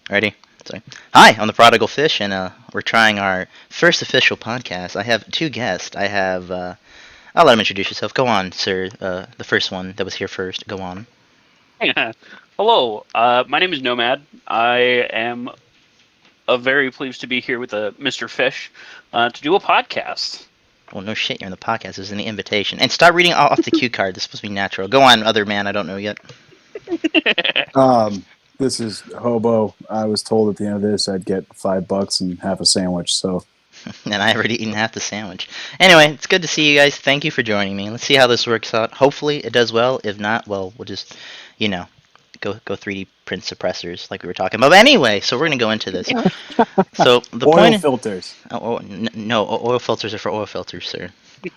Ready? Sorry. Hi, I'm the Prodigal Fish, and we're trying our first official podcast. I have two guests. I'll let him introduce yourself. Go on, sir. The first one that was here first. Go on. Hello, my name is Nomad. I am very pleased to be here with Mr. Fish to do a podcast. Well, no shit, you're in the podcast. This is in the invitation. And stop reading off the cue card. This is supposed to be natural. Go on, other man. I don't know yet. This is Hobo. I was told at the end of this I'd get $5 and half a sandwich, so. And I already eaten half the sandwich. Anyway, it's good to see you guys. Thank you for joining me. Let's see how this works out. Hopefully it does well. If not, well, we'll just, go 3D print suppressors like we were talking about. But anyway, so we're going to go into this. So the oil filters. No, oil filters are for oil filters, sir.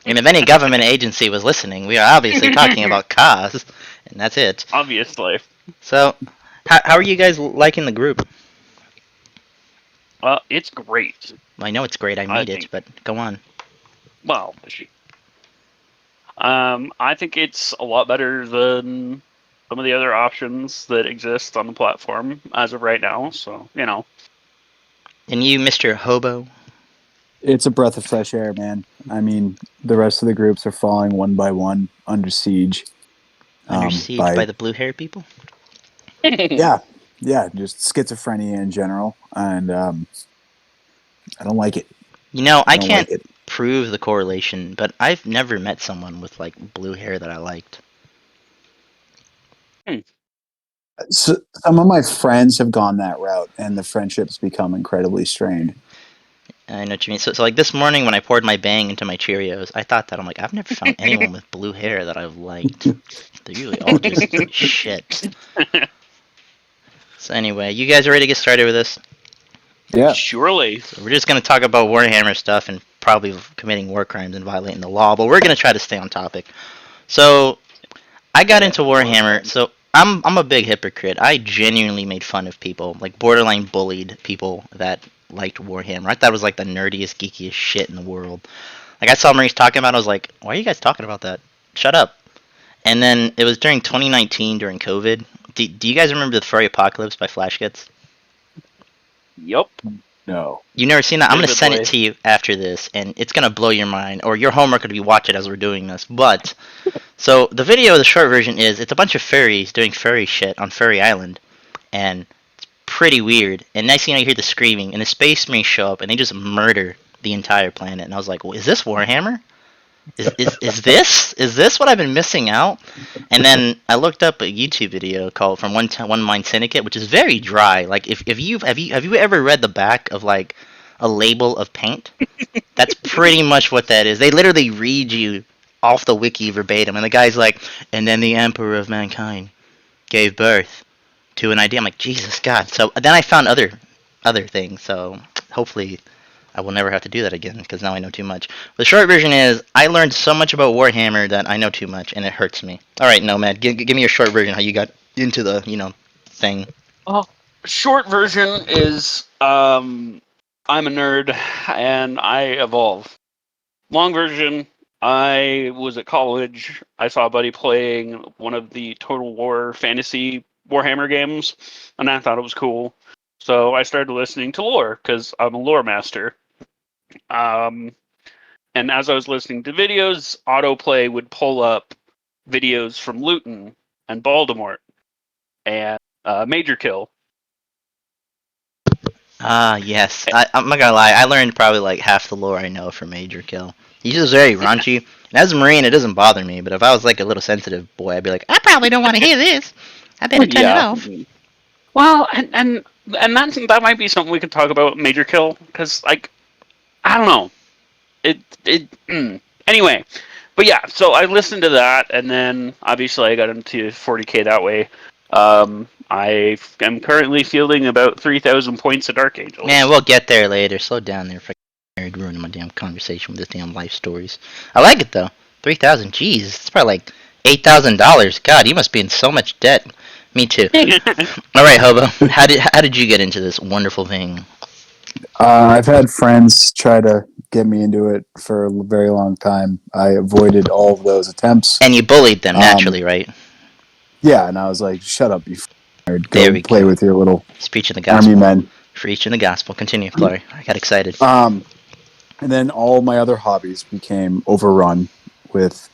And if any government agency was listening, we are obviously talking about cars, and that's it. Obviously. So, how are you guys liking the group? It's great. Well, I know it's great. I made it, but go on. Well, I think it's a lot better than some of the other options that exist on the platform as of right now. So, And you, Mr. Hobo? It's a breath of fresh air, man. I mean, the rest of the groups are falling one by one under siege. Under siege by the blue hair people? Yeah, just schizophrenia in general, and I don't like it. I can't prove the correlation, but I've never met someone with blue hair that I liked. So, some of my friends have gone that route, and the friendships become incredibly strained. I know what you mean. So this morning when I poured my Bang into my Cheerios, I thought that I've never found anyone with blue hair that I've liked. They're usually all just shit. So anyway, you guys are ready to get started with this? Yeah. Surely. So we're just going to talk about Warhammer stuff and probably committing war crimes and violating the law, but we're going to try to stay on topic. So I got into Warhammer, so I'm a big hypocrite. I genuinely made fun of people, borderline bullied people that liked Warhammer. I thought it was the nerdiest, geekiest shit in the world. I saw Maurice talking about it, I was like, why are you guys talking about that? Shut up. And then it was during 2019, during COVID. Do you guys remember the Furry Apocalypse by Flash Gets? Yup. No. You never seen that? I'm going to send it to you after this, and it's going to blow your mind, or your homework would be watch it as we're doing this. But, so the video, the short version is, it's a bunch of furries doing furry shit on Furry Island, and it's pretty weird. And next thing you hear the screaming, and the Space Marines show up, and they just murder the entire planet. And I was like, well, is this Warhammer? Is this what I've been missing out? And then I looked up a YouTube video called from One Mind Syndicate, which is very dry. If you've have you ever read the back of a label of paint? That's pretty much what that is. They literally read you off the wiki verbatim, and the guy's like, and then the Emperor of Mankind gave birth to an idea. I'm like, Jesus God. So then I found other things. So hopefully I will never have to do that again, because now I know too much. The short version is, I learned so much about Warhammer that I know too much, and it hurts me. Alright, Nomad, give me your short version, how you got into the, thing. Short version is, I'm a nerd, and I evolve. Long version, I was at college, I saw a buddy playing one of the Total War fantasy Warhammer games, and I thought it was cool. So I started listening to lore, because I'm a lore master. And as I was listening to videos, autoplay would pull up videos from Luton and Baltimore and Major Kill. Yes. I'm not gonna lie, I learned probably half the lore I know from Major Kill. He's just very raunchy. And as a Marine, it doesn't bother me, but if I was a little sensitive boy, I'd be like, I probably don't want to hear this. I better turn it off. Well, and that might be something we could talk about Major Kill, because I don't know. Anyway, but yeah, so I listened to that, and then obviously I got into 40k that way. I am currently fielding about 3,000 points at Dark Angels. Man, we'll get there later. Slow down there, freaking ruining my damn conversation with this damn life stories. I like it though. 3,000, jeez, it's probably $8,000. God, you must be in so much debt. Me too. All right, Hobo, how did you get into this wonderful thing? I've had friends try to get me into it for a very long time. I avoided all of those attempts. And you bullied them naturally, right? Yeah, and I was like, shut up, you There Go we play go. with your little He's preaching the gospel. army men. Preaching the gospel. Continue, Chloe. I got excited. And then all my other hobbies became overrun with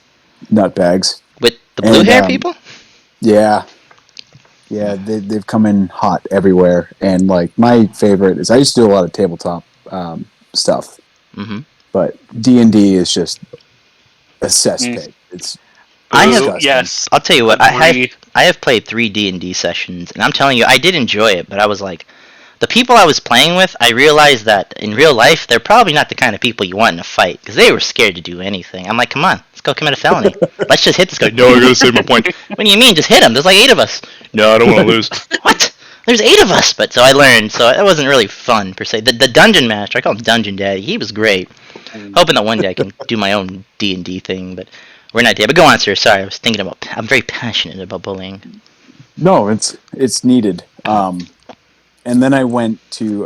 nutbags. With the blue hair people? Yeah. Yeah, they've come in hot everywhere. And, like, my favorite is I used to do a lot of tabletop stuff. Mm-hmm. But D&D is just a cesspit. It's disgusting. Yes. I'll tell you what, I have played 3 D&D sessions, and I'm telling you, I did enjoy it, but I was like, the people I was playing with, I realized that in real life, they're probably not the kind of people you want in a fight, because they were scared to do anything. I'm like, come on, let's go commit a felony. Let's just hit this guy. No, I gotta save my point. What do you mean? Just hit him. There's like 8 of us. No, I don't want to lose. What? There's 8 of us. But so I learned, so it wasn't really fun, per se. The dungeon master, I call him Dungeon Daddy, he was great. Hoping that one day I can do my own D&D thing, but we're not there. But go on, sir. Sorry, I was thinking about, I'm very passionate about bullying. No, it's needed. And then I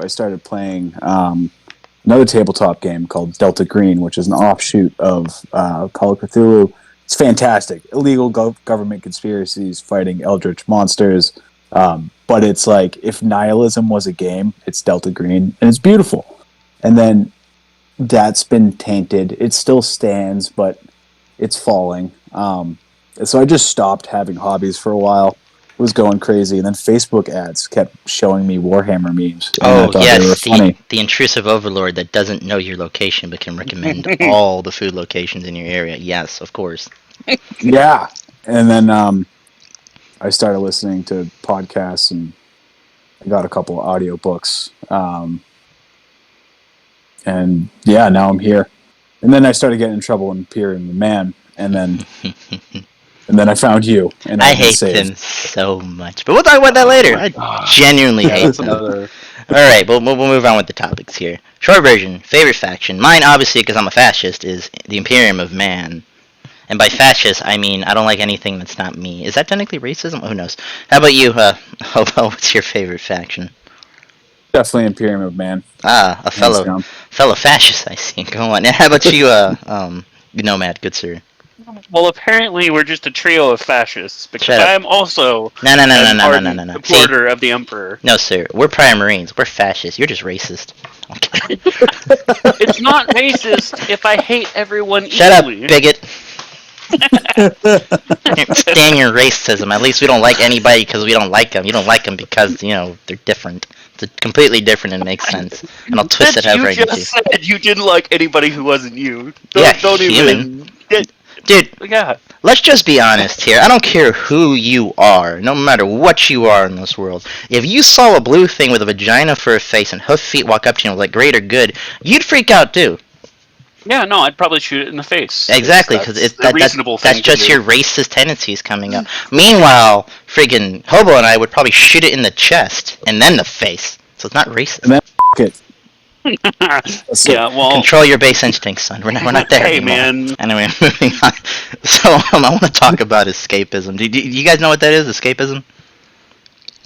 started playing another tabletop game called Delta Green, which is an offshoot of Call of Cthulhu. It's fantastic. Illegal government conspiracies fighting eldritch monsters. But it's like, if nihilism was a game, it's Delta Green, and it's beautiful. And then that's been tainted. It still stands, but it's falling. So I just stopped having hobbies for a while. Was going crazy, and then Facebook ads kept showing me Warhammer memes. Oh yes, the intrusive overlord that doesn't know your location but can recommend all the food locations in your area. Yes, of course. Yeah, and then I started listening to podcasts, and I got a couple of audiobooks. And yeah, now I'm here. And then I started getting in trouble in Peer and the Man, and then. And then I found you. And I hate them so much. But we'll talk about that later. I genuinely hate them. Alright, we'll move on with the topics here. Short version, favorite faction. Mine, obviously, because I'm a fascist, is the Imperium of Man. And by fascist, I mean I don't like anything that's not me. Is that technically racism? Who knows? How about you, Hobo? What's your favorite faction? Definitely Imperium of Man. Ah, a fellow fascist, I see. Go on. And how about you, Nomad? Good sir. Well, apparently we're just a trio of fascists, because I'm also no. supporter of the Emperor. No, sir. We're prior Marines. We're fascists. You're just racist. Okay. It's not racist if I hate everyone Shut equally. up, bigot. Stand your racism. At least we don't like anybody because we don't like them. You don't like them because, they're different. It's completely different and makes sense. And I'll twist it however I need to. You just said you didn't like anybody who wasn't you. Don't human. Even... Dude, yeah. Let's just be honest here. I don't care who you are, no matter what you are in this world. If you saw a blue thing with a vagina for a face and hoof feet walk up to you and was like, great or good, you'd freak out too. Yeah, no, I'd probably shoot it in the face. Exactly, because that's just your racist tendencies coming up. Meanwhile, friggin' Hobo and I would probably shoot it in the chest and then the face. So it's not racist. And then it. Yeah, well, control your base instincts, son. We're not there anymore. Man. Anyway, moving on. So I want to talk about escapism. Do you guys know what that is? Escapism?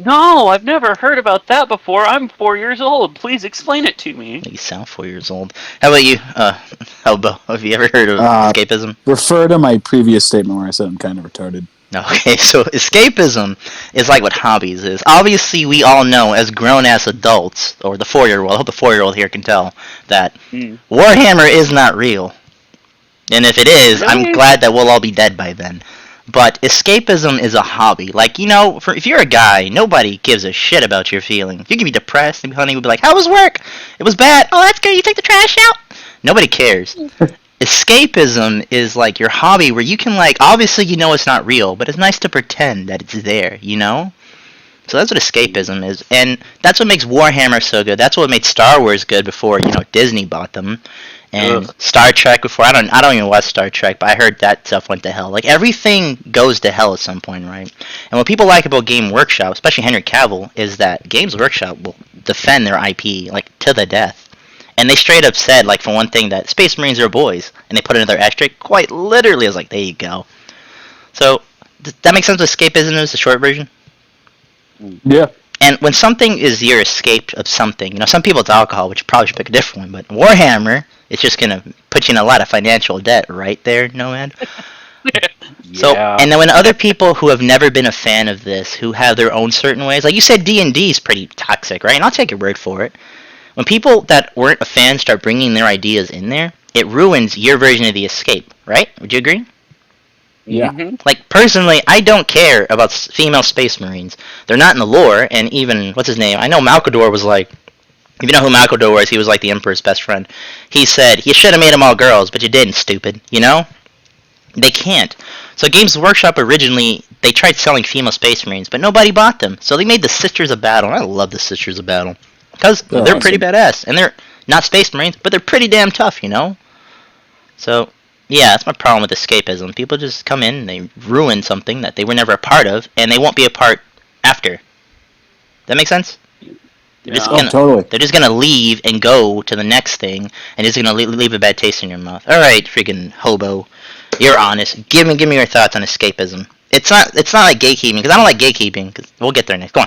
No, I've never heard about that before. I'm 4 years old. Please explain it to me. You sound 4 years old. How about you, Hobo? Have you ever heard of escapism? Refer to my previous statement where I said I'm kind of retarded. Okay, so escapism is like what hobbies is. Obviously, we all know as grown-ass adults, or the 4-year-old, I hope the 4-year-old here can tell, that Warhammer is not real. And if it is, really? I'm glad that we'll all be dead by then. But escapism is a hobby. Like, if you're a guy, nobody gives a shit about your feelings. You can be depressed, and honey would be like, how was work? It was bad. Oh, that's good. You take the trash out? Nobody cares. Escapism is like your hobby where you can obviously it's not real, but it's nice to pretend that it's there, So that's what escapism is, and that's what makes Warhammer so good. That's what made Star Wars good before, Disney bought them. And Star Trek before, I don't even watch Star Trek, but I heard that stuff went to hell. Everything goes to hell at some point, right? And what people like about Game Workshop, especially Henry Cavill, is that Games Workshop will defend their IP, to the death. And they straight up said, for one thing, that Space Marines are boys. And they put it in their asterisk quite literally. I was like, there you go. So, that makes sense what escapism is, the short version? Yeah. And when something is your escape of something, some people it's alcohol, which you probably should pick a different one, but Warhammer, it's just going to put you in a lot of financial debt right there, Nomad. So, and then when other people who have never been a fan of this, who have their own certain ways, like you said, D&D is pretty toxic, right? And I'll take your word for it. When people that weren't a fan start bringing their ideas in there, it ruins your version of the escape, right? Would you agree? Yeah. Mm-hmm. Like, personally, I don't care about female space marines. They're not in the lore, and even, what's his name? I know Malkador was like, if you know who Malkador was, he was like the Emperor's best friend. He said, you should have made them all girls, but you didn't, stupid. You know? They can't. So Games Workshop originally, they tried selling female space marines, but nobody bought them. So they made the Sisters of Battle, and I love the Sisters of Battle. Because they're pretty badass, and they're not space marines, but they're pretty damn tough, you know? So, yeah, that's my problem with escapism. People just come in, and they ruin something that they were never a part of, and they won't be a part after. That make sense? Totally. They're just gonna leave and go to the next thing, and it's gonna leave a bad taste in your mouth. All right, freaking hobo, you're honest. Give me your thoughts on escapism. It's not like gatekeeping, because I don't like gatekeeping. Cause we'll get there next. Go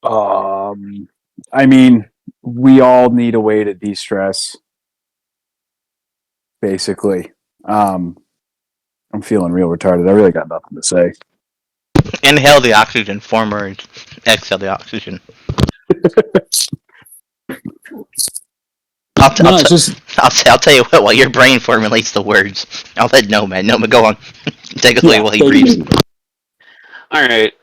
on. I mean, we all need a way to de-stress. Basically, I'm feeling real retarded. I really got nothing to say. Inhale the oxygen, forward. Exhale the oxygen. I'll tell you what. While your brain formulates the words, I'll let Nomad. Nomad, go on. Take us away while he breathes. All right.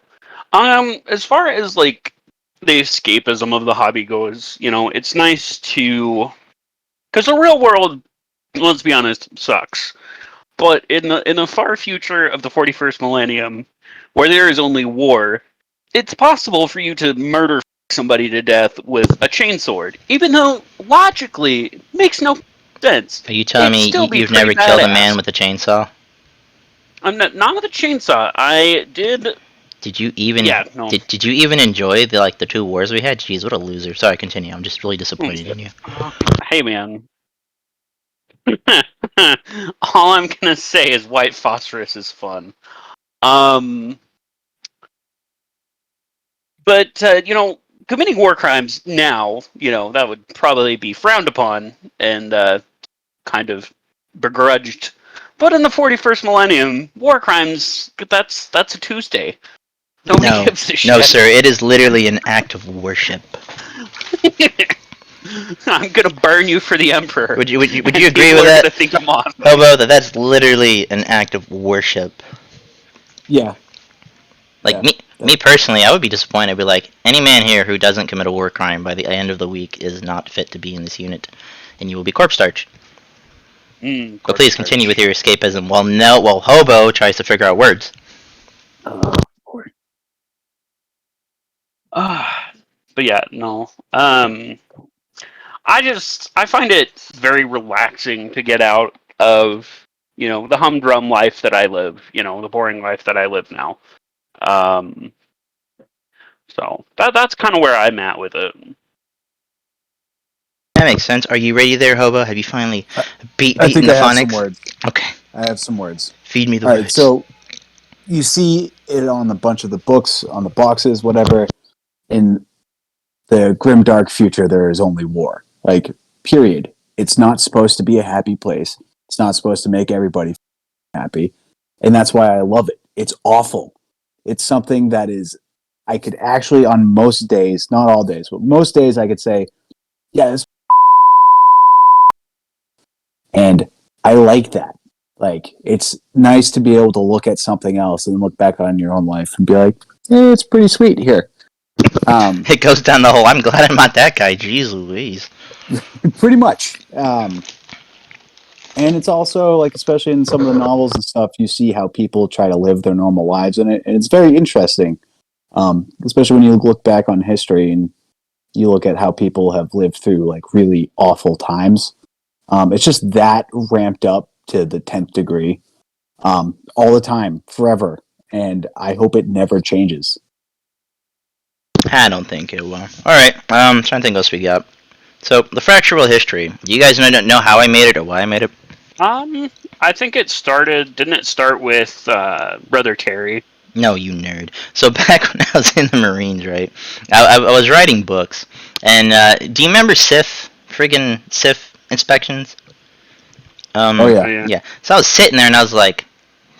As far as like the escapism of the hobby goes, you know, it's nice to, because the real world, let's be honest, sucks. But in the far future of the 41st millennium, where there is only war, it's possible for you to murder somebody to death with a chainsword, even though logically it makes no sense. Are you telling me you've never killed a man with a chainsaw? I'm not with a chainsaw. I did. Did you even? Yeah, no. Did you even enjoy the 2 wars we had? Jeez, what a loser. Sorry, continue. I'm just really disappointed in you. Hey, man. All I'm gonna say is white phosphorus is fun. But you know, committing war crimes now, you know, that would probably be frowned upon and kind of begrudged. But in the 41st millennium, war crimes, that's a Tuesday. Nobody gives a shit. No, sir, it is literally an act of worship. I'm gonna burn you for the Emperor. Would you agree with that? Think I'm on. Hobo, that's literally an act of worship. Yeah. Like me personally, I would be disappointed. I'd be like, any man here who doesn't commit a war crime by the end of the week is not fit to be in this unit, and you will be corpse starch. But please continue with your escapism. While Hobo tries to figure out words. Oh, boy. But yeah, no. I find it very relaxing to get out of, you know, the humdrum life that I live, you know, the boring life that I live now. So that's kind of where I'm at with it. That makes sense. Are you ready there, Hobo? Have you finally beaten the phonics? I have some words. Okay. I have some words. Feed me the words. Right, so you see it on a bunch of the books, on the boxes, whatever. In the grim dark future, there is only war. Like, period. It's not supposed to be a happy place. It's not supposed to make everybody happy. And that's why I love it. It's awful. It's something that is, I could actually, on most days, not all days, but most days I could say, yeah, this. And I like that. Like, it's nice to be able to look at something else and look back on your own life and be like, it's pretty sweet here. It goes down the whole, I'm glad I'm not that guy. Jeez Louise. Pretty much. And it's also, like, especially in some of the novels and stuff, you see how people try to live their normal lives in it. And it's very interesting, especially when you look back on history and you look at how people have lived through, like, really awful times. It's just that ramped up to the 10th degree all the time, forever. And I hope it never changes. I don't think it will. Alright, trying to think what else we got. So, the fractural history. Do you guys know how I made it or why I made it? I think didn't it start with Brother Terry? No, you nerd. So back when I was in the Marines, right, I was writing books, and do you remember SIF? Friggin' SIF inspections? Oh, yeah. Yeah. So I was sitting there and I was like,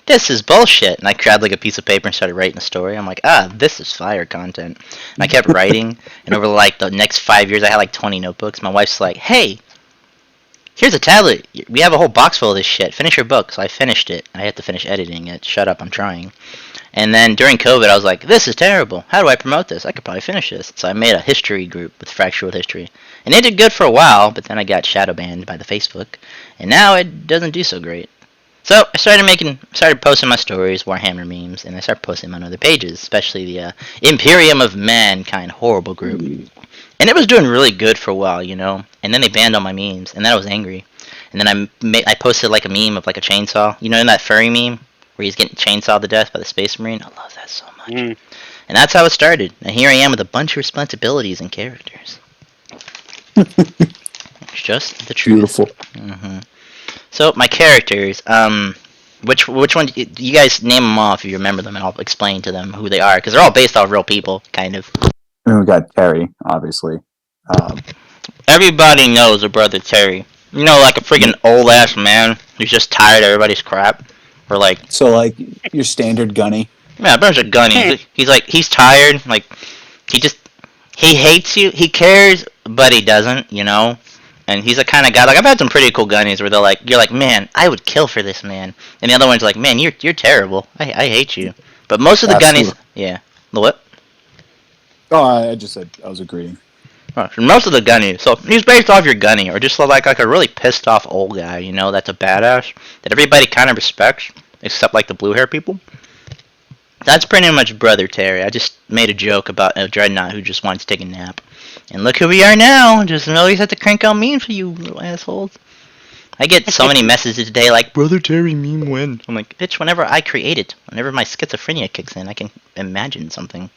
this is bullshit. And I grabbed like a piece of paper and started writing a story. I'm like, this is fire content. And I kept writing. And over like the next 5 years, I had like 20 notebooks. My wife's like, hey, here's a tablet. We have a whole box full of this shit. Finish your book. So I finished it. I had to finish editing it. Shut up, I'm trying. And then during COVID, I was like, this is terrible. How do I promote this? I could probably finish this. So I made a history group with Fractured History. And it did good for a while, but then I got shadow banned by the Facebook. And now it doesn't do so great. So I started posting my stories, Warhammer memes, and I started posting them on other pages, especially the Imperium of Mankind horrible group. And it was doing really good for a while, you know. And then they banned all my memes, and then I was angry. And then I posted like a meme of like a chainsaw, you know, in that furry meme where he's getting chainsawed to death by the Space Marine. I love that so much. And that's how it started. And here I am with a bunch of responsibilities and characters. It's just the truth. Beautiful. Mm-hmm. So my characters, which one? You guys name them off if you remember them, and I'll explain to them who they are because they're all based off real people, kind of. And we got Terry, obviously. Everybody knows a brother Terry. You know, like a freaking old ass man who's just tired of everybody's crap, or like. So like your standard gunny. Yeah, brother's a gunny. He's tired. Like he hates you. He cares, but he doesn't. You know. And he's the kind of guy, like, I've had some pretty cool gunnies where you're like, man, I would kill for this man. And the other one's like, man, you're terrible. I hate you. But most of the gunnies, yeah. The what? Oh, I just said, I was agreeing. Most of the gunnies, so he's based off your gunny, or just like a really pissed off old guy, you know, that's a badass, that everybody kind of respects, except like the blue hair people. That's pretty much Brother Terry. I just made a joke about a dreadnought who just wanted to take a nap. And look who we are now. Just always have to crank out memes for you little assholes. I get so many messages today like, Brother Terry meme when? I'm like, bitch, whenever I create it, whenever my schizophrenia kicks in, I can imagine something.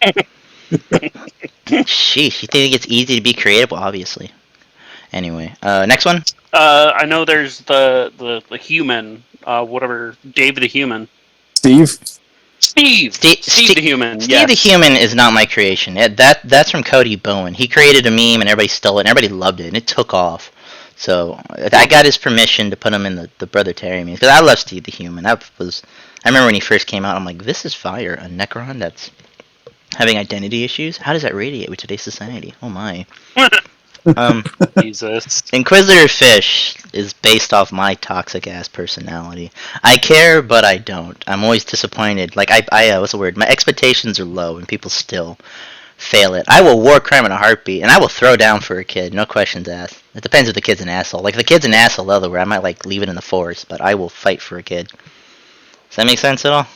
Sheesh, you think it's easy to be creative? Well, obviously. Anyway, next one? I know there's the human, whatever, Dave the Human. Steve the Human. Steve the Human is not my creation. That's from Cody Bowen. He created a meme and everybody stole it and everybody loved it and it took off. So I got his permission to put him in the Brother Terry memes because I love Steve the Human. I remember when he first came out. I'm like, this is fire. A Necron that's having identity issues. How does that radiate with today's society? Oh my. Jesus. Inquisitor Fish is based off my toxic ass personality. I care, but I don't. I'm always disappointed. Like I what's the word? My expectations are low, and people still fail it. I will war crime in a heartbeat, and I will throw down for a kid, no questions asked. It depends if the kid's an asshole. Like if the kid's an asshole, other I might like leave it in the forest, but I will fight for a kid. Does that make sense at all?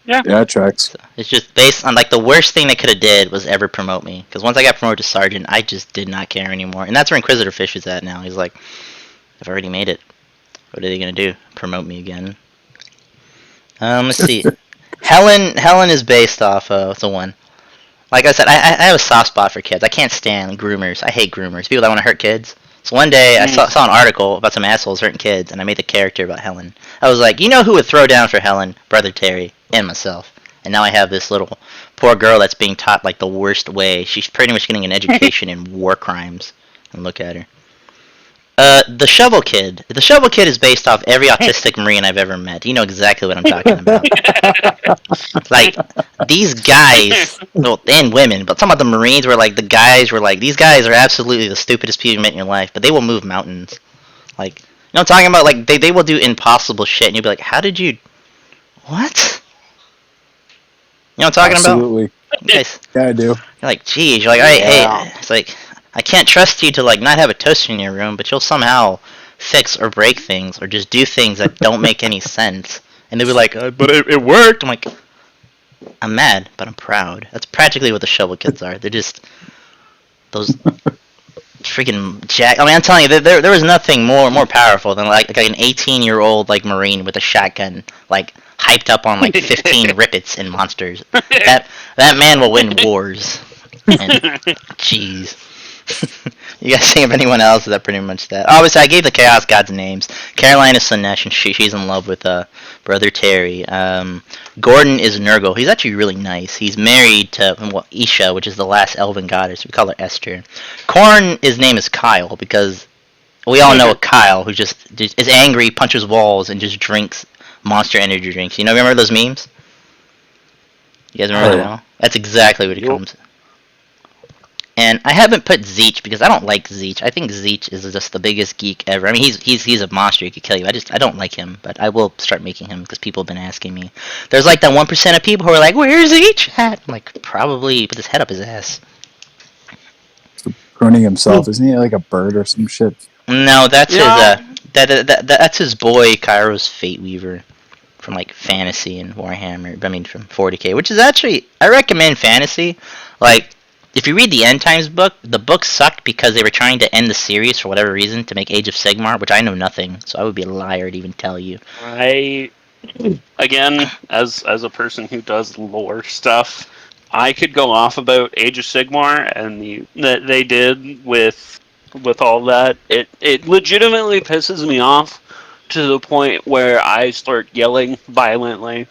Yeah, it tracks. So it's just based on like the worst thing they could have did was ever promote me. Because once I got promoted to sergeant, I just did not care anymore. And that's where Inquisitor Fish is at now. He's like, I've already made it. What are they gonna do? Promote me again? Let's see. Helen is based off what's the one? Like I said, I have a soft spot for kids. I can't stand groomers. I hate groomers. People that want to hurt kids. So one day I saw an article about some assholes hurting kids, and I made the character about Helen. I was like, you know who would throw down for Helen? Brother Terry and myself. And now I have this little poor girl that's being taught like the worst way. She's pretty much getting an education in war crimes. And look at her. The Shovel Kid. The Shovel Kid is based off every autistic Marine I've ever met. You know exactly what I'm talking about. Like, these guys, well, and women, but some of the Marines were like, the guys were like, these guys are absolutely the stupidest people you met in your life, but they will move mountains. Like, you know what I'm talking about? Like, they will do impossible shit, and you'll be like, how did you... What? You know what I'm talking Absolutely. about? Yes. Yeah, I do. You're like, geez, you're like, hey, it's like... I can't trust you to like not have a toaster in your room, but you'll somehow fix or break things or just do things that don't make any sense. And they'll be like, but it worked. I'm like, I'm mad, but I'm proud. That's practically what the Shovel Kids are. They're just those freaking jack. I mean, I'm telling you, there was nothing more powerful than like an 18-year-old like Marine with a shotgun, like hyped up on like 15 rippets and monsters. That man will win wars. And jeez. You guys think of anyone else? Is that pretty much that? Obviously, I gave the Chaos Gods names. Caroline is Sinesh, and she's in love with Brother Terry. Gordon is Nurgle. He's actually really nice. He's married to Isha, which is the last elven goddess. We call her Esther. Korn, his name is Kyle, because We all know a Kyle who just is angry, punches walls, and just drinks Monster Energy drinks. Remember those memes? You guys remember Oh, them yeah. all? That's exactly what it Yup. comes. And I haven't put Zeech because I don't like Zeech. I think Zeech is just the biggest geek ever. I mean, he's a monster. He could kill you. I don't like him, but I will start making him because people have been asking me. There's like that 1% of people who are like, "Where's Zeech at?" I'm like, probably put his head up his ass. Pruning himself, isn't he like a bird or some shit? No, that's his Yeah. that's his boy Kairo's Fate Weaver from like Fantasy and Warhammer. I mean, from 40k, which is actually I recommend Fantasy. Like, if you read the End Times book, the book sucked because they were trying to end the series for whatever reason to make Age of Sigmar, which I know nothing, so I would be a liar to even tell you. I again, as a person who does lore stuff, I could go off about Age of Sigmar and that they did with all that. It legitimately pisses me off to the point where I start yelling violently.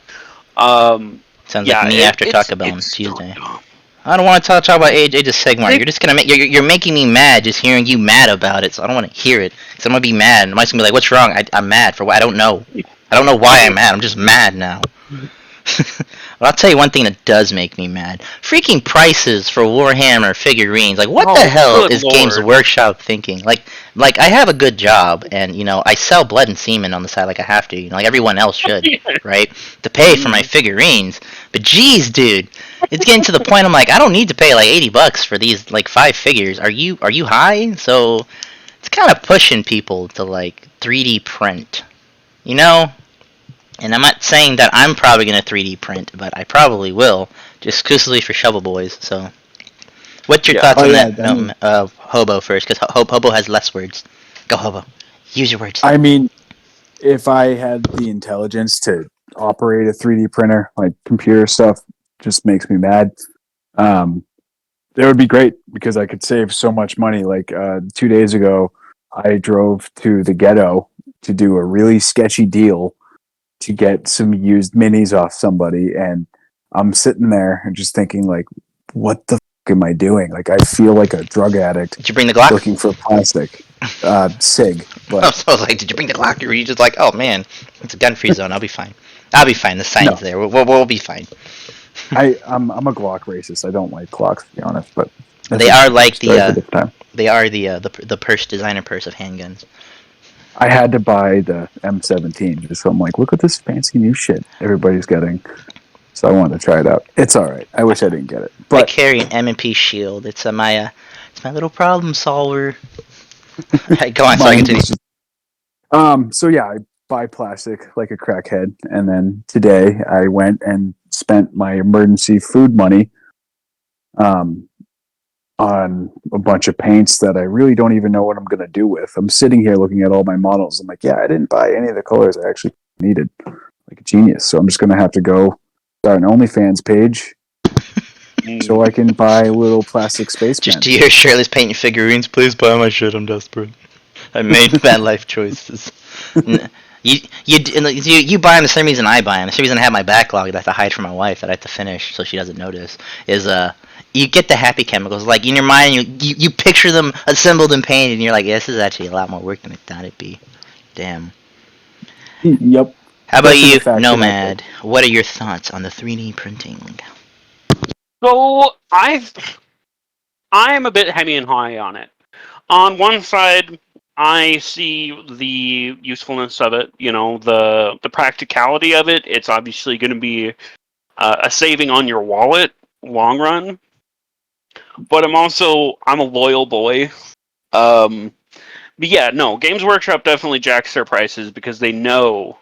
Sounds like Yeah, me after Taco Bell on it's so Tuesday. dumb. I don't want to talk about Age of Sigmar. They, You're just gonna you're making me mad just hearing you mad about it. So I don't want to hear it. Cause I'm gonna be mad. I'm just gonna be like, "What's wrong?" I'm mad for what? I don't know. I don't know why I'm mad. I'm just mad now. But I'll tell you one thing that does make me mad: freaking prices for Warhammer figurines. Like, what the hell good is Games lord. Workshop thinking? Like I have a good job, and I sell blood and semen on the side, like I have to. Like everyone else should, right? To pay for my figurines. But geez, dude, it's getting to the point. I'm like, I don't need to pay like $80 for these like 5 figures. Are you high? So it's kind of pushing people to like 3D print, you know. And I'm not saying that I'm probably going to 3D print, but I probably will, just exclusively for Shovel Boys. So, what's your thoughts on that, Hobo first? Because Hobo has less words. Go, Hobo. Use your words. I mean, if I had the intelligence to operate a 3D printer, like computer stuff, just makes me mad. It would be great because I could save so much money. Like 2 days ago, I drove to the ghetto to do a really sketchy deal to get some used minis off somebody, and I'm sitting there and just thinking, like, what the fuck am I doing? Like, I feel like a drug addict Did you bring the Glock? looking for plastic. Sig, but So I was like, did you bring the Glock? Or were you just like, oh man, it's a gun-free zone. I'll be fine. I'll be fine. The sign's there. We'll be fine. I'm a Glock racist. I don't like Glocks, to be honest, but They are like the time. they are the purse designer purse of handguns. I had to buy the M17 just so I'm like, look at this fancy new shit everybody's getting. So I wanted to try it out. It's all right. I wish I didn't get it, I but carry an M&P shield. It's my little problem solver. Right, go on. Sorry, continue. So yeah, I buy plastic like a crackhead, and then today I went and spent my emergency food money on a bunch of paints that I really don't even know what I'm going to do with. I'm sitting here looking at all my models. I'm like, yeah, I didn't buy any of the colors I actually needed. Like a genius. So I'm just going to have to go start an OnlyFans page so I can buy little plastic spacemen. Just to hear Shirley's painting figurines. Please buy my shit. I'm desperate. I made bad life choices. You buy them the same reason I buy them. The same reason I have my backlog that I have to hide from my wife that I have to finish so she doesn't notice is you get the happy chemicals. Like in your mind, you picture them assembled and painted, and you're like, yeah, this is actually a lot more work than I thought it'd be. Damn. Yep. How about you, Nomad? What are your thoughts on the 3D printing? So I'm a bit heavy and high on it. On one side, I see the usefulness of it. The practicality of it. It's obviously going to be a saving on your wallet long run. But I'm a loyal boy. But yeah, no, Games Workshop definitely jacks their prices because they know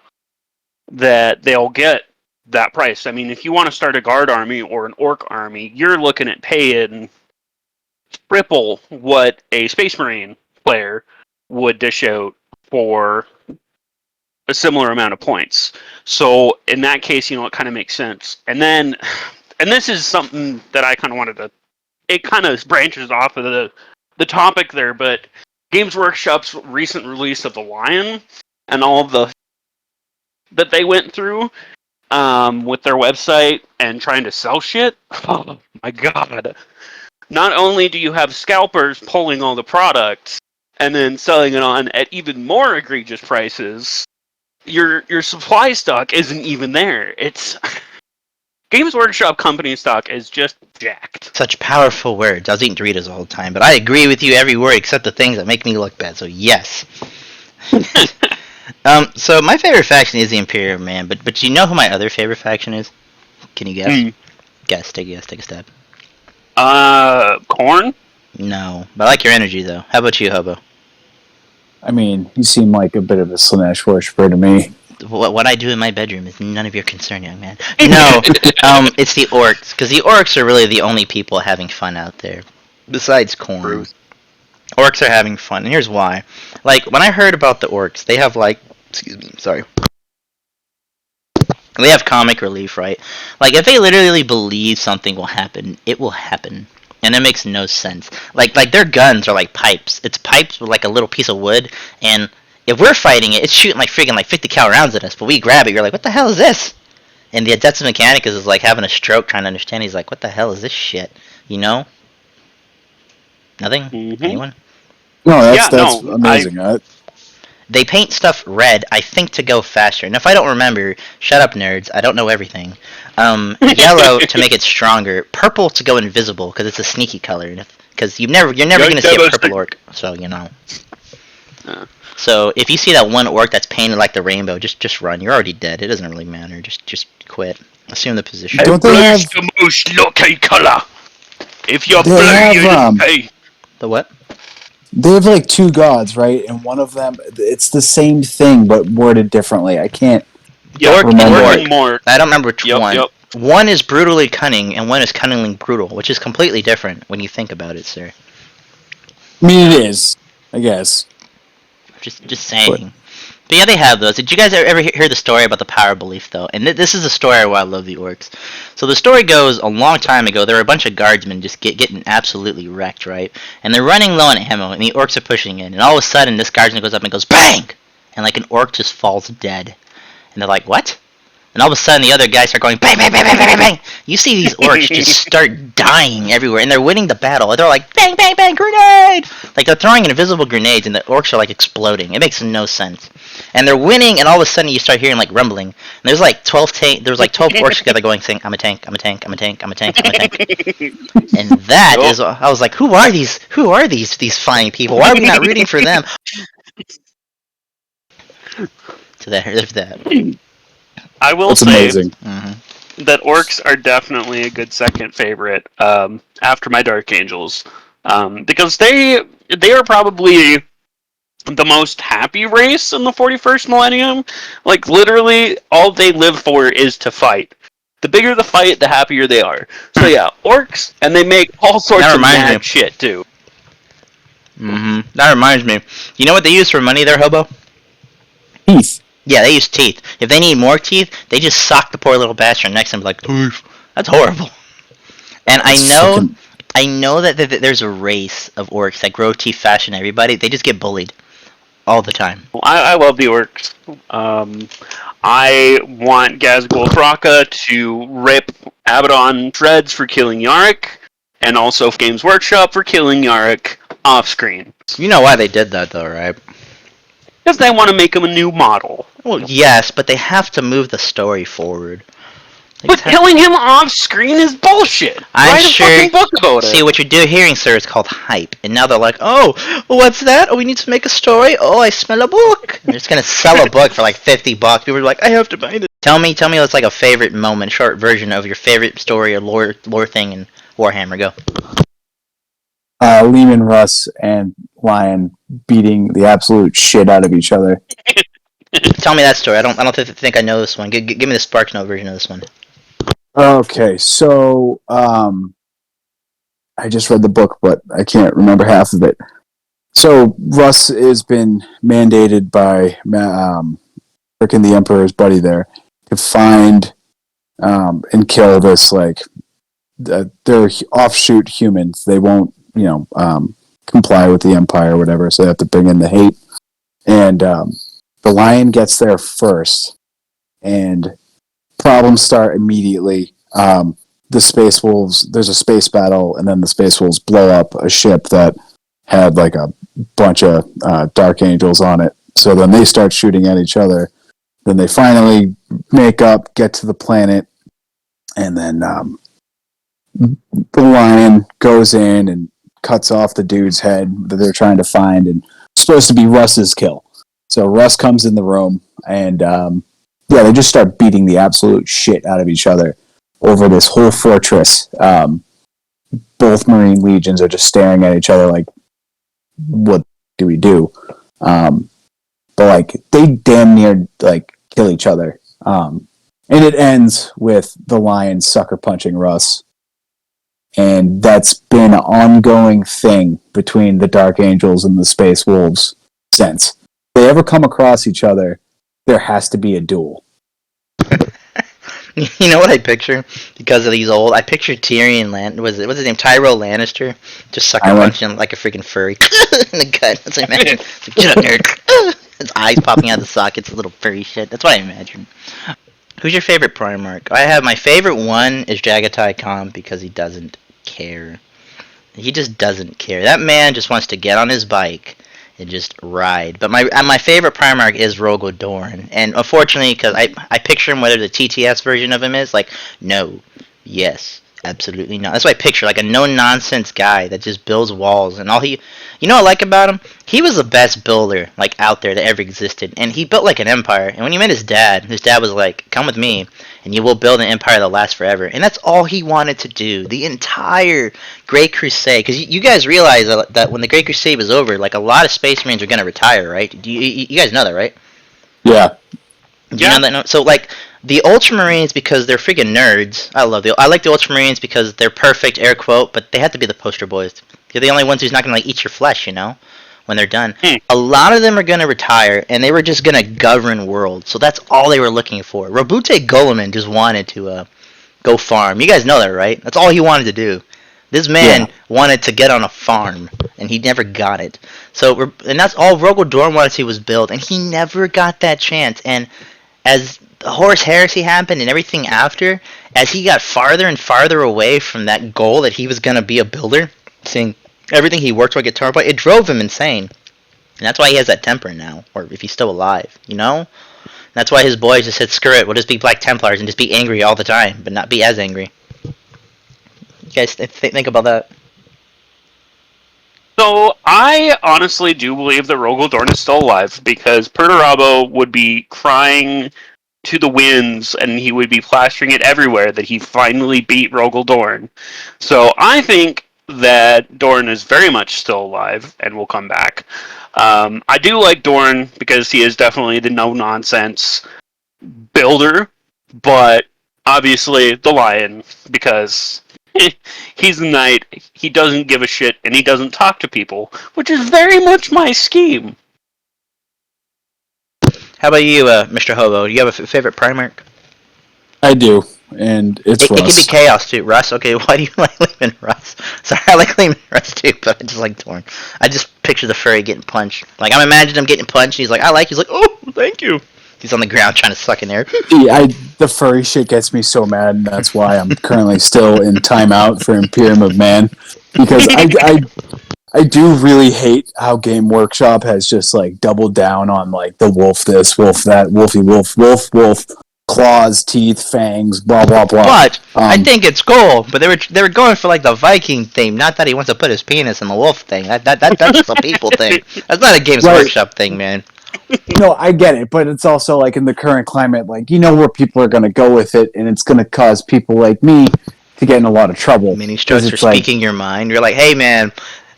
that they'll get that price. I mean, if you want to start a guard army or an orc army, you're looking at paying triple what a Space Marine player would dish out for a similar amount of points. So in that case, it kind of makes sense. And this is something that I kind of wanted to. It kind of branches off of the topic there, but Games Workshop's recent release of the Lion and all of the that they went through with their website and trying to sell shit. Oh my god! Not only do you have scalpers pulling all the products, and then selling it on at even more egregious prices, your supply stock isn't even there. It's Games Workshop company stock is just jacked. Such powerful words. I was eating Doritos the whole time, but I agree with you every word except the things that make me look bad. So yes. So my favorite faction is the Imperial Man, but you know who my other favorite faction is? Can you guess? Guess. Take a stab. Corn? No, but I like your energy though. How about you, Hobo? I mean, you seem like a bit of a Slanesh worshiper to me. What I do in my bedroom is none of your concern, young man. No, it's the orcs, because the orcs are really the only people having fun out there, besides Corn. Bruce. Orcs are having fun, and here's why. Like, when I heard about the orcs, they have, like, they have comic relief, right? Like, if they literally believe something will happen, it will happen. And it makes no sense. Like their guns are like pipes. It's pipes with, like, a little piece of wood, and if we're fighting it, it's shooting like freaking like 50 cal rounds at us, but we grab it, you're like, what the hell is this? And the Adeptus Mechanicus is like having a stroke trying to understand. He's like, what the hell is this shit? You know? Nothing? Mhm. Anyone? No, that's amazing. They paint stuff red, I think, to go faster. And if I don't remember, shut up, nerds. I don't know everything. Yellow to make it stronger. Purple to go invisible because it's a sneaky color. Because you're never going to see a purple orc. So you know. So if you see that one orc that's painted like the rainbow, just run. You're already dead. It doesn't really matter. Just quit. Assume the position. Don't they have the most lucky color? If you're They blue, have, you pay. The what? They have like two gods, right? And one of them, it's the same thing but worded differently. I can't. Dork and remember. Mork. I don't remember which Yep, one. yep. One is brutally cunning, and one is cunningly brutal, which is completely different when you think about it, sir. I mean, it is, I guess. Just saying. But yeah, they have those. Did you guys ever hear the story about the power of belief, though? And this is a story why I love the orcs. So the story goes, a long time ago, there were a bunch of guardsmen just getting absolutely wrecked, right? And they're running low on ammo, and the orcs are pushing in. And all of a sudden, this guardsman goes up and goes, BANG! And like an orc just falls dead. And they're like, what? And all of a sudden, the other guys start going, bang, bang, bang, bang, bang, bang. You see these orcs just start dying everywhere, and they're winning the battle. They're like, bang, bang, bang, grenade! Like, they're throwing invisible grenades, and the orcs are, like, exploding. It makes no sense. And they're winning, and all of a sudden, you start hearing, like, rumbling. And there's, like, 12 orcs together going, saying, I'm a tank, I'm a tank, I'm a tank, I'm a tank, I'm a tank. And that is, I was like, who are these fine people? Why are we not rooting for them? So there's that. I will That's say amazing. that orcs are definitely a good second favorite after my Dark Angels, because they are probably the most happy race in the 41st millennium. Like, literally, all they live for is to fight. The bigger the fight, the happier they are. So yeah, orcs, and they make all sorts of mad shit too. That reminds me. You know what they use for money there, Hobo? Teeth. Yeah, they use teeth. If they need more teeth, they just sock the poor little bastard next to him like, teeth. That's horrible. And I know that there's a race of orcs that grow teeth faster than everybody. They just get bullied all the time. I love the orcs. I want Gazgul Thraka to rip Abaddon shreds for killing Yarick, and also Games Workshop for killing Yarick off screen. You know why they did that, though, right? Because they want to make him a new model. Well, yes, but they have to move the story forward. But killing him off screen is bullshit. I'm Write sure. a fucking book about it. See, what you're hearing, sir, is called hype. And now they're like, oh, what's that? Oh, we need to make a story? Oh, I smell a book. And they're just going to sell a book for like $50. People are like, I have to buy it. Tell me what's like a favorite moment, short version of your favorite story or lore thing in Warhammer. Go. Lehman Russ and Lion beating the absolute shit out of each other. Tell me that story. I don't think I know this one. Give me the Sparks Note version of this one. Okay, so I just read the book, but I can't remember half of it. So Russ has been mandated by frickin' the Emperor's buddy there to find and kill this, like, they're offshoot humans. They won't, comply with the Empire or whatever, so they have to bring in the hate. And the Lion gets there first, and problems start immediately. The Space Wolves, there's a space battle, and then the Space Wolves blow up a ship that had like a bunch of dark angels on it. So then they start shooting at each other. Then they finally make up, get to the planet, and then the lion goes in and cuts off the dude's head that they're trying to find, and it's supposed to be Russ's kill. So Russ comes in the room, and they just start beating the absolute shit out of each other over this whole fortress. Both Marine legions are just staring at each other like, what do we do? But like they damn near like kill each other. And it ends with the lion sucker punching Russ. And that's been an ongoing thing between the Dark Angels and the Space Wolves since. If they ever come across each other, there has to be a duel. You know what I picture? Because of these old, I picture Tyrion what's his name? Tyrell Lannister, just sucker punching like a freaking furry in the gut. That's what I imagine. It's like, get up, nerd. His eyes popping out of the sockets, little furry shit. That's what I imagine. Who's your favorite Primarch? I have my favorite one is Jagatai Khan because he doesn't care. He just doesn't care. That man just wants to get on his bike and just ride. But my favorite Primarch is Rogel Dorn. And unfortunately, because I picture him, whether the TTS version of him is, like, no, yes, absolutely not. That's what I picture, like a no-nonsense guy that just builds walls. And all he... You know what I like about him? He was the best builder, like, out there that ever existed. And he built, like, an empire. And when he met his dad was like, come with me, and you will build an empire that'll last forever. And that's all he wanted to do. The entire Great Crusade. Because you guys realize that when the Great Crusade was over, like, a lot of Space Marines are going to retire, right? You guys know that, right? Yeah. Do you know that? No? So, like, the Ultramarines, because they're freaking nerds. I like the Ultramarines because they're perfect, air quote, but they have to be the poster boys. They're the only ones who's not going to, like, eat your flesh, you know, when they're done. A lot of them are going to retire, and they were just going to govern worlds. So that's all they were looking for. Robute Goleman just wanted to go farm. You guys know that, right? That's all he wanted to do. This man wanted to get on a farm, and he never got it. So, and that's all Rogel Dorn wanted to do was build, and he never got that chance. And as the Horus Heresy happened and everything after, as he got farther and farther away from that goal that he was going to be a builder, seeing everything he worked for get torn apart, it drove him insane. And that's why he has that temper now, or if he's still alive, you know? And that's why his boys just said, screw it, we'll just be Black Templars and just be angry all the time, but not be as angry. You guys think about that? So, I honestly do believe that Rogel Dorn is still alive, because Perturabo would be crying to the winds, and he would be plastering it everywhere that he finally beat Rogel Dorn. So, I think that Dorn is very much still alive and will come back. I do like Dorn because he is definitely the no-nonsense builder, but obviously the Lion, because he's the knight, he doesn't give a shit, and he doesn't talk to people, which is very much my scheme. How about you, Mr. Hobo? Do you have a favorite Primarch? I do, and it's Russ. It can be Chaos too. Russ, okay, why do you like leaving Russ? Sorry, I like leaving Russ too, but I just like Dorn. I just picture the furry getting punched. Like, I'm imagining him getting punched, he's like, he's like, oh, thank you. He's on the ground trying to suck in air. The furry shit gets me so mad, and that's why I'm currently still in timeout for Imperium of Man, because I do really hate how Game Workshop has just, like, doubled down on, like, the wolf this, wolf that, wolfy wolf, wolf, claws, teeth, fangs, blah, blah, blah. But I think it's cool. But they were going for, like, the Viking theme, not that he wants to put his penis in the wolf thing. That's just a people thing. That's not a Games Workshop thing, man. No, I get it, but it's also, like, in the current climate, like, you know where people are going to go with it, and it's going to cause people like me to get in a lot of trouble. Mini strokes for speaking your mind. You're like, hey, man,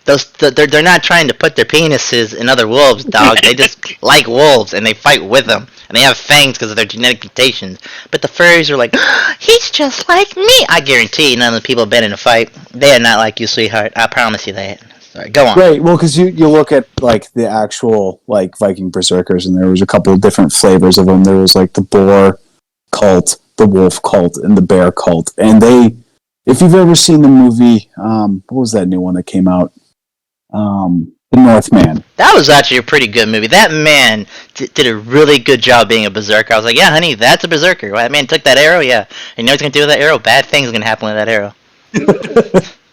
they're not trying to put their penises in other wolves, dog. They just like wolves, and they fight with them. And they have fangs because of their genetic mutations. But the furries are like, he's just like me. I guarantee none of the people have been in a fight. They are not like you, sweetheart. I promise you that. Sorry, go on. Right, well, because you look at, like, the actual, like, Viking Berserkers, and there was a couple of different flavors of them. There was, like, the boar cult, the wolf cult, and the bear cult. And if you've ever seen the movie, what was that new one that came out? The Northman. That was actually a pretty good movie. That man did a really good job being a berserker. I was like, yeah, honey, that's a berserker. That man took that arrow, yeah. And you know what he's going to do with that arrow? Bad things are going to happen with that arrow.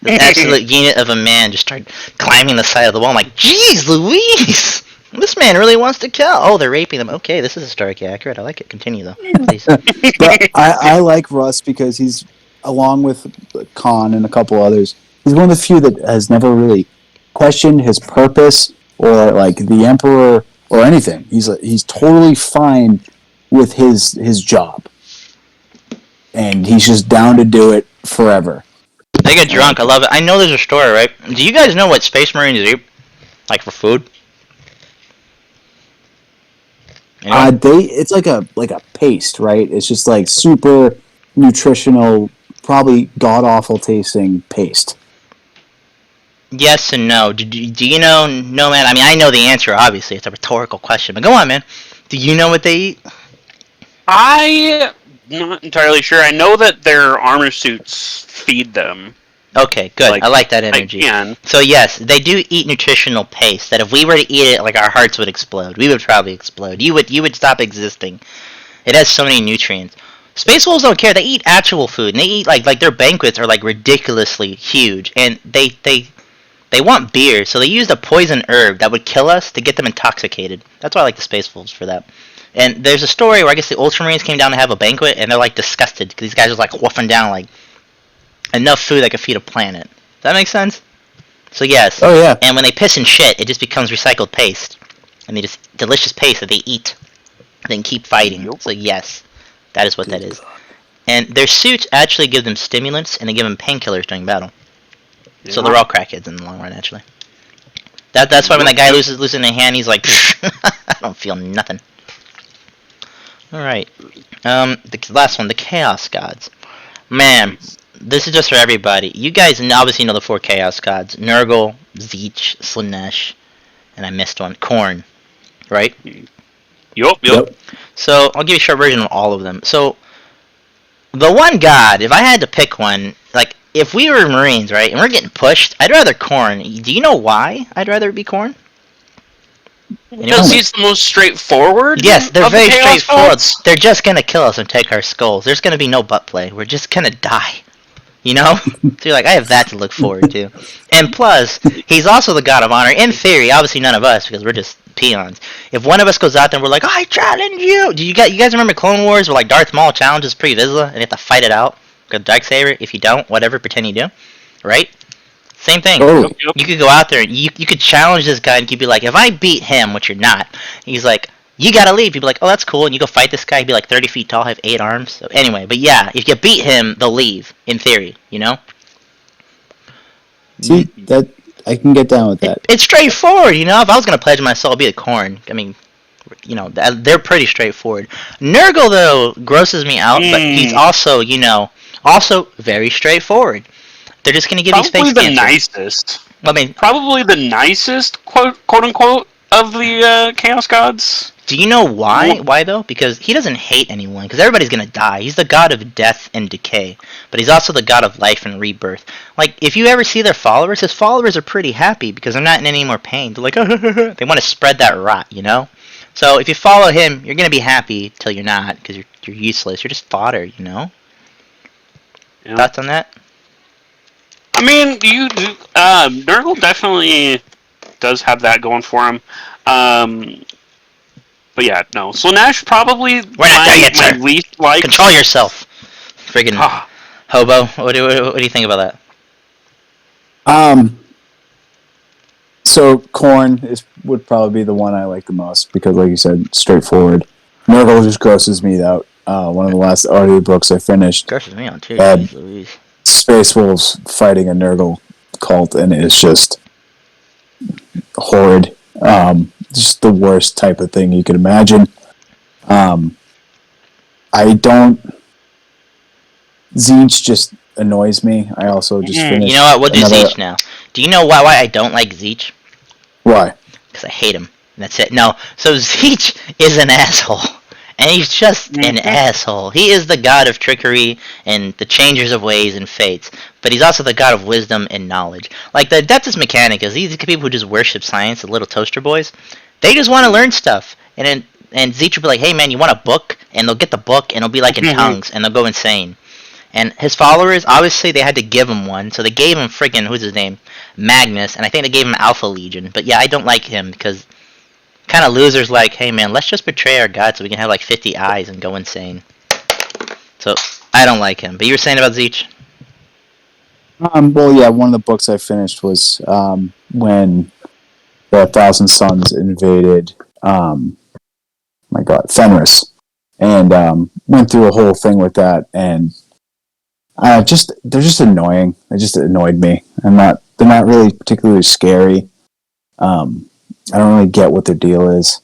This absolute unit of a man just started climbing the side of the wall. I'm like, jeez Louise! This man really wants to kill. Oh, they're raping them. Okay, this is historically accurate. I like it. Continue, though. Please. But I like Russ because he's, along with Khan and a couple others, he's one of the few that has never really questioned his purpose or like the Emperor or anything. He's totally fine with his job, and he's just down to do it forever. They get drunk. I love it. I know there's a story, right? Do you guys know what Space Marines eat? Like for food? It's like a paste, right? It's just like super nutritional, probably god awful tasting paste. Yes and no. Do you know, Nomad? I mean, I know the answer, obviously. It's a rhetorical question. But go on, man. Do you know what they eat? I'm not entirely sure. I know that their armor suits feed them. Okay, good. I like that energy. So yes, they do eat nutritional paste. That if we were to eat it, like our hearts would explode. We would probably explode. You would stop existing. It has so many nutrients. Space Wolves don't care. They eat actual food, and they eat like their banquets are like ridiculously huge, and they want beer, so they used a poison herb that would kill us to get them intoxicated. That's why I like the Space Wolves for that. And there's a story where I guess the Ultramarines came down to have a banquet, and they're like disgusted because these guys are like wolfing down like enough food that could feed a planet. Does that make sense? So yes. Oh yeah. And when they piss and shit, it just becomes recycled paste, and they just delicious paste that they eat, then keep fighting. So yes, that is what that is. And their suits actually give them stimulants, and they give them painkillers during battle. Yeah. So they're all crackheads in the long run, actually. That's why when that guy loses a hand, he's like, I don't feel nothing. All right. The last one, the Chaos Gods. Man, this is just for everybody. You guys obviously know the 4 Chaos Gods. Nurgle, Tzeentch, Slaanesh, and I missed one. Khorne. Right? Yup. So, I'll give you a short version of all of them. So, the one god, if I had to pick one, like, if we were Marines, right, and we're getting pushed, I'd rather Khorne. Do you know why I'd rather it be Khorne? Because he's the most straightforward? Yes, they're very straightforward. Gods? They're just gonna kill us and take our skulls. There's gonna be no butt play. We're just gonna die. You know? So you're like, I have that to look forward to. And plus, he's also the god of honor. In theory, obviously none of us, because we're just peons. If one of us goes out there and we're like, I challenge you! Do you guys remember Clone Wars where like Darth Maul challenges Pre Vizsla and you have to fight it out? Go Darksaber. If you don't, whatever, pretend you do. Right? Same thing. Oh. You could go out there and you could challenge this guy and you'd be like, if I beat him, which you're not, he's like, you gotta leave. You'd be like, oh, that's cool. And you go fight this guy. He'd be like 30 feet tall, have 8 arms. So anyway, but yeah, if you beat him, they'll leave, in theory, you know? See, that I can get down with that. It's straightforward, you know? If I was gonna pledge my soul, it'd be the Khorne. I mean, you know, they're pretty straightforward. Nurgle, though, grosses me out, but he's also, you know, also very straightforward. They're just gonna give you space cancer. Probably the nicest. I mean, probably the nicest, quote unquote, of the Chaos Gods. Do you know why? Why though? Because he doesn't hate anyone. Because everybody's gonna die. He's the god of death and decay, but he's also the god of life and rebirth. Like if you ever see their followers, his followers are pretty happy because they're not in any more pain. They're like, they want to spread that rot, you know. So if you follow him, you're gonna be happy till you're not because you're useless. You're just fodder, you know. Yeah. Thoughts on that? I mean, Nurgle definitely does have that going for him. But yeah, no. Slaanesh probably my least like. Control yourself, friggin' hobo. What do you think about that? So Khorne would probably be the one I like the most because, like you said, straightforward. Nurgle just grosses me out. One of the last audiobooks I finished. Grosses me out too. Space Wolves fighting a Nurgle cult, and it's just horrid. Just the worst type of thing you could imagine. Tzeentch just annoys me. I also just finished. You know what? We'll do Tzeentch now. Do you know why I don't like Tzeentch? Why? Because I hate him. That's it. No. So Tzeentch is an asshole. And he's just an asshole. He is the god of trickery and the changers of ways and fates. But he's also the god of wisdom and knowledge. Like the Adeptus Mechanicus, these people who just worship science, the little toaster boys, they just want to learn stuff. And Tzeentch will be like, hey man, you want a book? And they'll get the book and it'll be like in tongues and they'll go insane. And his followers, obviously, they had to give him one, so they gave him friggin' who's his name, Magnus, and I think they gave him Alpha Legion. But yeah, I don't like him because kind of losers like, hey man, let's just betray our god so we can have like 50 eyes and go insane. So I don't like him. But you were saying about Zeech? Well, yeah, one of the books I finished was when the Thousand Sons invaded, my God, Fenris, and went through a whole thing with that, and they're just annoying. It just annoyed me. They're not really particularly scary. I don't really get what their deal is.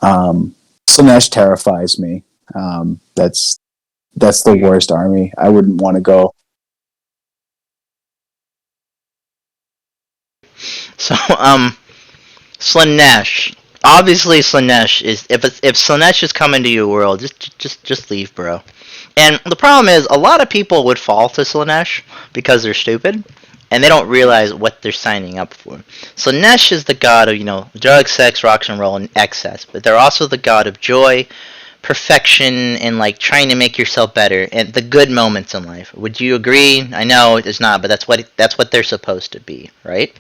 Slanesh terrifies me. That's the worst army. I wouldn't want to go. So, Slanesh. Obviously, Slanesh is if Slanesh is coming to your world, just leave, bro. And the problem is, a lot of people would fall to Slanesh because they're stupid, and they don't realize what they're signing up for. Slanesh is the god of drugs, sex, rock and roll, and excess, but they're also the god of joy, perfection, and like trying to make yourself better and the good moments in life. Would you agree? I know it's not, but that's what they're supposed to be, right?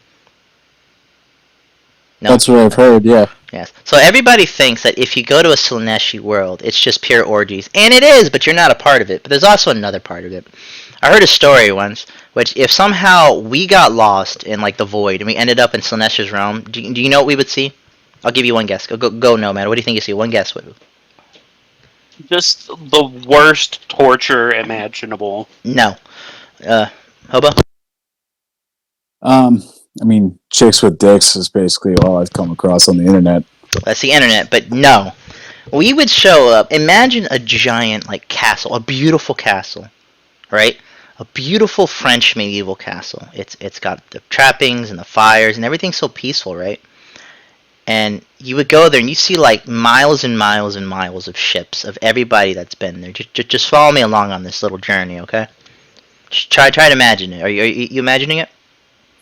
No. That's what I've heard, yeah. Yes. So everybody thinks that if you go to a Slaneshi world, it's just pure orgies. And it is, but you're not a part of it. But there's also another part of it. I heard a story once, which if somehow we got lost in like the void and we ended up in Slaneshi's realm, do you know what we would see? I'll give you one guess. Go, Nomad. What do you think you see? One guess. Just the worst torture imaginable. No. Hobo? I mean, chicks with dicks is basically all I've come across on the internet. That's the internet, but no. We would show up. Imagine a giant, like, castle. A beautiful castle. Right? A beautiful French medieval castle. It's got the trappings and the fires and everything's so peaceful, right? And you would go there and you see, like, miles and miles and miles of ships of everybody that's been there. Just follow me along on this little journey, okay? Just try to imagine it. Are you imagining it?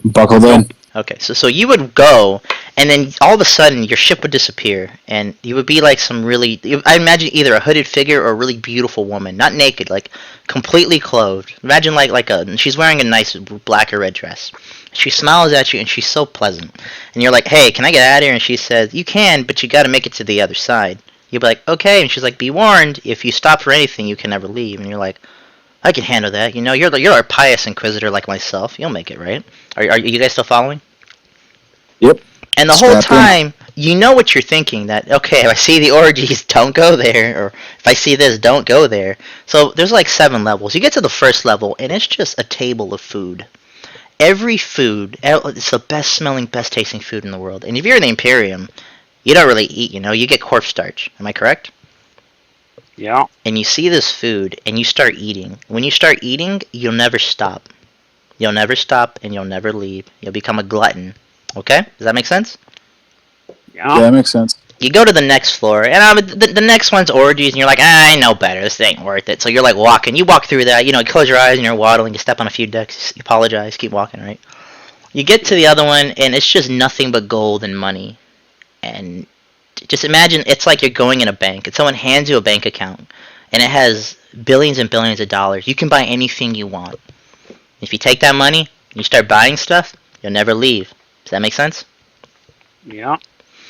Buckled in. Okay, so you would go, and then all of a sudden your ship would disappear, and you would be like some really, I imagine either a hooded figure or a really beautiful woman, not naked, like completely clothed. Imagine she's wearing a nice black or red dress. She smiles at you, and she's so pleasant. And you're like, hey, can I get out of here? And she says, you can, but you gotta make it to the other side. You'd be like, okay, and she's like, be warned, if you stop for anything, you can never leave. And you're like, I can handle that. You're a pious inquisitor like myself. You'll make it, right? Are you guys still following? Yep. And the whole time, you know what you're thinking. That, okay, if I see the orgies, don't go there. Or if I see this, don't go there. So there's like 7 levels. You get to the first level, and it's just a table of food. Every food, it's the best smelling, best tasting food in the world. And if you're in the Imperium, you don't really eat, you get corpse starch. Am I correct? Yeah. And you see this food, and you start eating. When you start eating, you'll never stop. You'll never stop, and you'll never leave. You'll become a glutton. Okay? Does that make sense? Yeah, that makes sense. You go to the next floor, and the next one's orgies, and you're like, I know better. This ain't worth it. So you're like walking. You walk through that. You close your eyes, and you're waddling. You step on a few decks. You apologize. Keep walking, right? You get to the other one, and it's just nothing but gold and money. And just imagine it's like you're going in a bank, and someone hands you a bank account, and it has billions and billions of dollars. You can buy anything you want. If you take that money, and you start buying stuff, you'll never leave. Does that make sense? Yeah.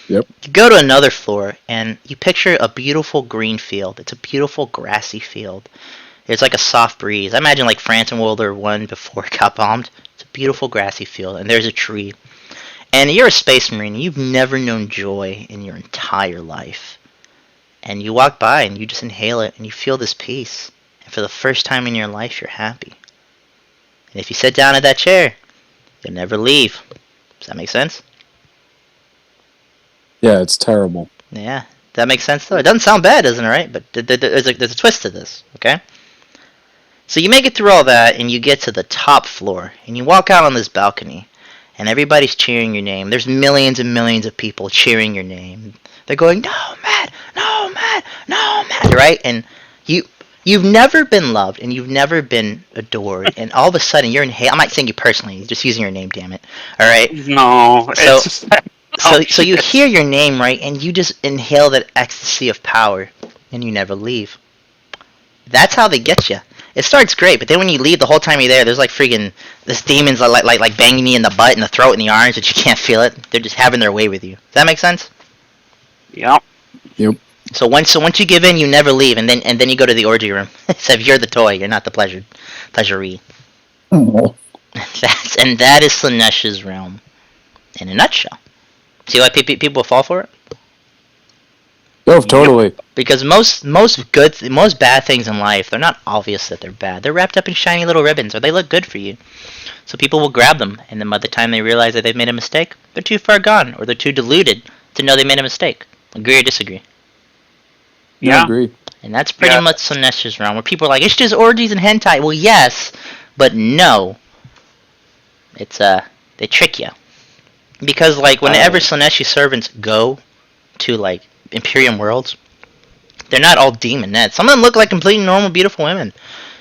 Yep. You go to another floor, and you picture a beautiful green field. It's a beautiful grassy field. There's like a soft breeze. I imagine like France in World War I before it got bombed. It's a beautiful grassy field, and there's a tree. And you're a space marine, and you've never known joy in your entire life. And you walk by, and you just inhale it, and you feel this peace. And for the first time in your life, you're happy. And if you sit down at that chair, you'll never leave. Does that make sense? Yeah, it's terrible. Yeah. Does that make sense, though? It doesn't sound bad, doesn't it, right? But there's a twist to this, okay? So you make it through all that, and you get to the top floor. And you walk out on this balcony. And everybody's cheering your name. There's millions and millions of people cheering your name. They're going, Nomad, Nomad, Nomad, right? And you've never been loved, and you've never been adored, and all of a sudden you're in hate. I'm not saying you personally, just using your name, damn it. All right? No. So you hear your name, right, and you just inhale that ecstasy of power, and you never leave. That's how they get you. It starts great, but then when you leave, the whole time you're there, there's like freaking this demon's like banging you in the butt, and the throat, and the arms, but you can't feel it. They're just having their way with you. Does that make sense? Yep. Yep. So once you give in, you never leave, and then you go to the orgy room. Except you're the toy, you're not the pleasuree. Oh. That is Slanesh's realm, in a nutshell. See why people fall for it? Oh, totally. Because most bad things in life, they're not obvious that they're bad. They're wrapped up in shiny little ribbons, or they look good for you. So people will grab them, and then by the time they realize that they've made a mistake, they're too far gone, or they're too deluded to know they made a mistake. Agree or disagree? Yeah, I agree. And that's pretty much Slanesh's realm, where people are like, it's just orgies and hentai. Well, yes, but no. It's they trick you. Because like whenever Slaneshi servants go to like Imperium worlds, they're not all demonettes. Some of them look like completely normal, beautiful women,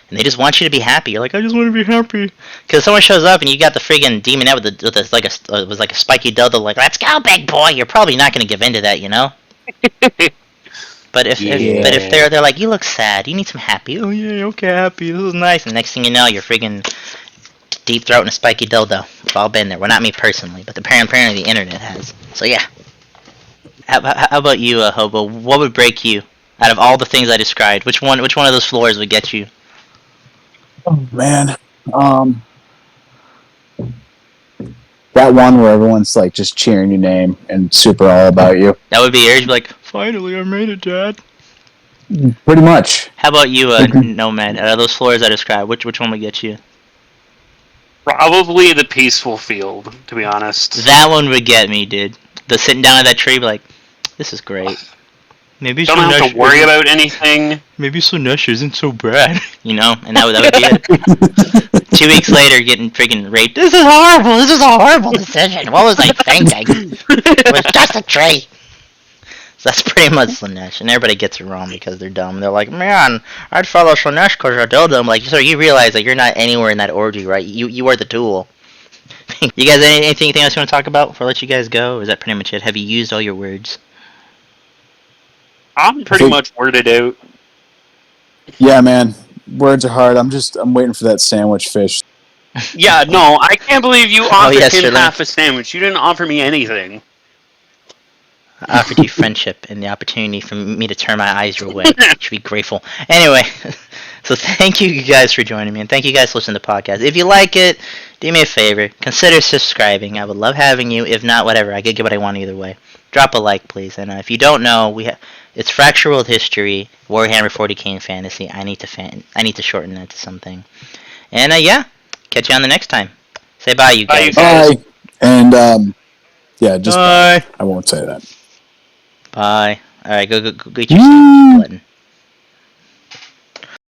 and they just want you to be happy. You're like, I just want to be happy. Because someone shows up and you got the friggin' demonette with like a spiky dildo, like, let's go, big boy. You're probably not gonna give in to that, you know. But if they're like, you look sad, you need some happy. Oh yeah, okay, happy. This is nice. And next thing you know, you're friggin' deep throat and a spiky dildo. We've all been there. Well, not me personally, but apparently the internet has. So yeah. How about you, Hobo? What would break you out of all the things I described? Which one of those floors would get you? Oh man, that one where everyone's like just cheering your name and super all about you. That would be yours. You'd be like, finally, I made it, Dad. Pretty much. How about you, Nomad? Out of those floors I described, which one would get you? Probably the peaceful field, to be honest. That one would get me, dude. The sitting down at that tree, be like, this is great. Maybe don't have to worry about anything. Maybe Slanesh isn't so bad. You know, and that would be it. 2 weeks later, getting freaking raped. This is horrible. This is a horrible decision. What was I thinking? It was just a tree. So that's pretty much Slanesh, and everybody gets it wrong because they're dumb. They're like, man, I'd follow Slanesh because you're dildo. I'm like, so you realize that you're not anywhere in that orgy, right? You are the tool. You guys, anything else you want to talk about before I let you guys go? Or is that pretty much it? Have you used all your words? I'm pretty much worded out. Yeah, man. Words are hard. I'm waiting for that sandwich fish. Yeah, no, I can't believe you offered him half a sandwich. You didn't offer me anything. I offered you friendship and the opportunity for me to turn my eyes your way. You should be grateful. Anyway, so thank you guys for joining me, and thank you guys for listening to the podcast. If you like it, do me a favor. Consider subscribing. I would love having you. If not, whatever. I get what I want either way. Drop a like, please. And if you don't know, it's Fracture World History, Warhammer 40k, and Fantasy. I need to shorten that to something. And yeah, catch you on the next time. Say bye, you guys. Bye. And yeah, just bye. I won't say that. Bye. All right, go get your button.